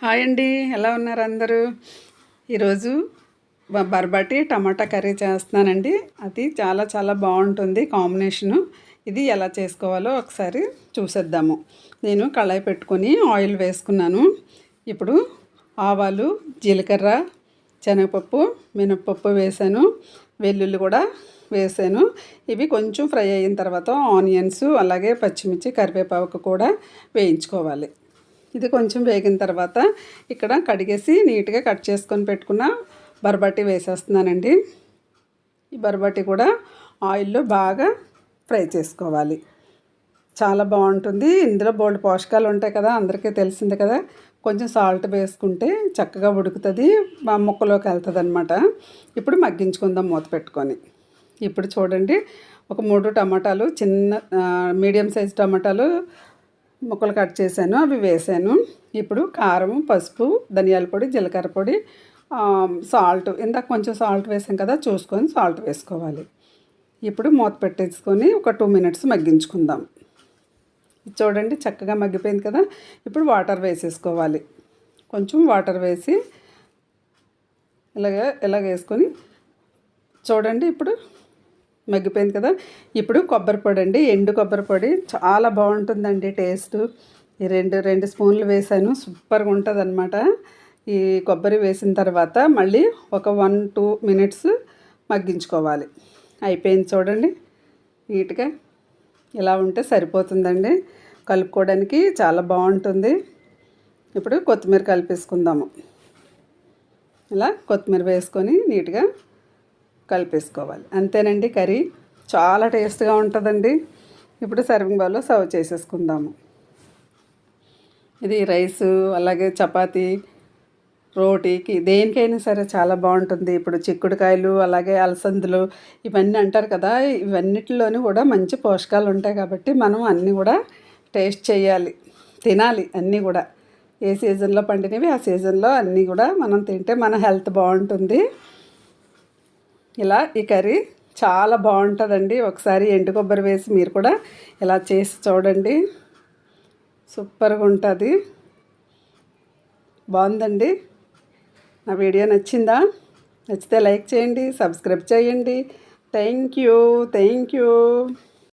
Hi అండి, ఎలా ఉన్నారు అందరూ? ఈరోజు బర్బటి టమాటా కర్రీ చేస్తున్నానండి. అది చాలా చాలా బాగుంటుంది కాంబినేషను. ఇది ఎలా చేసుకోవాలో ఒకసారి చూసేద్దాము. నేను కళాయి పెట్టుకొని ఆయిల్ వేసుకున్నాను. ఇప్పుడు ఆవాలు, జీలకర్ర, శనగపప్పు, మినపప్పు వేసాను. వెల్లుల్లి కూడా వేసాను. ఇవి కొంచెం ఫ్రై అయిన తర్వాత ఆనియన్స్, అలాగే పచ్చిమిర్చి, కరివేపాకు కూడా వేయించుకోవాలి. ఇది కొంచెం వేగిన తర్వాత ఇక్కడ కడిగేసి నీట్గా కట్ చేసుకొని పెట్టుకున్న బర్బటి వేసేస్తున్నానండి. ఈ బర్బటి కూడా ఆయిల్లో బాగా ఫ్రై చేసుకోవాలి. చాలా బాగుంటుంది. ఇందులో బోల్డ్ పోషకాలు ఉంటాయి కదా, అందరికీ తెలిసిందే కదా. కొంచెం సాల్ట్ వేసుకుంటే చక్కగా ఉడుకుతుంది, ముక్కలోకి వెళ్తుంది అనమాట. ఇప్పుడు మగ్గించుకుందాం మూత పెట్టుకొని. ఇప్పుడు చూడండి, ఒక 3 టమాటాలు, చిన్న మీడియం సైజ్ టమాటాలు ముక్కలు కట్ చేశాను, అవి వేసాను. ఇప్పుడు కారం, పసుపు, ధనియాల పొడి, జీలకర్ర పొడి, సాల్ట్, ఇందాక కొంచెం సాల్ట్ వేసాం కదా, చూసుకొని సాల్ట్ వేసుకోవాలి. ఇప్పుడు మూత పెట్టేసుకొని ఒక 2 మినిట్స్ మగ్గించుకుందాం. చూడండి, చక్కగా మగ్గిపోయింది కదా. ఇప్పుడు వాటర్ వేసేసుకోవాలి. కొంచెం వాటర్ వేసి ఇలాగ వేసుకొని చూడండి, ఇప్పుడు మగ్గిపోయింది కదా. ఇప్పుడు కొబ్బరి పొడి అండి, ఎండు కొబ్బరి పొడి చాలా బాగుంటుందండి టేస్ట్. ఈ రెండు స్పూన్లు వేసాను, సూపర్గా ఉంటుంది అనమాట. ఈ కొబ్బరి వేసిన తర్వాత మళ్ళీ ఒక 1-2 మినిట్స్ మగ్గించుకోవాలి. అయిపోయింది చూడండి, నీట్గా ఇలా ఉంటే సరిపోతుందండి. కలుపుకోవడానికి చాలా బాగుంటుంది. ఇప్పుడు కొత్తిమీర కలిపేసుకుందాము. ఇలా కొత్తిమీర వేసుకొని నీట్గా కలిపేసుకోవాలి. అంతేనండి, కర్రీ చాలా టేస్ట్గా ఉంటుందండి. ఇప్పుడు సర్వింగ్ బౌల్లో సర్వ్ చేసేసుకుందాము. ఇది రైసు, అలాగే చపాతీ, రోటీకి, దేనికైనా సరే చాలా బాగుంటుంది. ఇప్పుడు చిక్కుడుకాయలు, అలాగే అలసందులు, ఇవన్నీ అంటారు కదా, ఇవన్నిటిలోనూ కూడా మంచి పోషకాలు ఉంటాయి. కాబట్టి మనం అన్నీ కూడా టేస్ట్ చేయాలి, తినాలి. అన్నీ కూడా ఏ సీజన్లో పండినవి ఆ సీజన్లో అన్నీ కూడా మనం తింటే మన హెల్త్ బాగుంటుంది. ఇలా ఈ కర్రీ చాలా బాగుంటుందండి. ఒకసారి ఎండు కొబ్బరి వేసి మీరు కూడా ఇలా చేసి చూడండి, సూపర్గా ఉంటుంది. బాగుందండి. నా వీడియో నచ్చిందా? నచ్చితే లైక్ చేయండి, సబ్స్క్రైబ్ చేయండి. Thank you.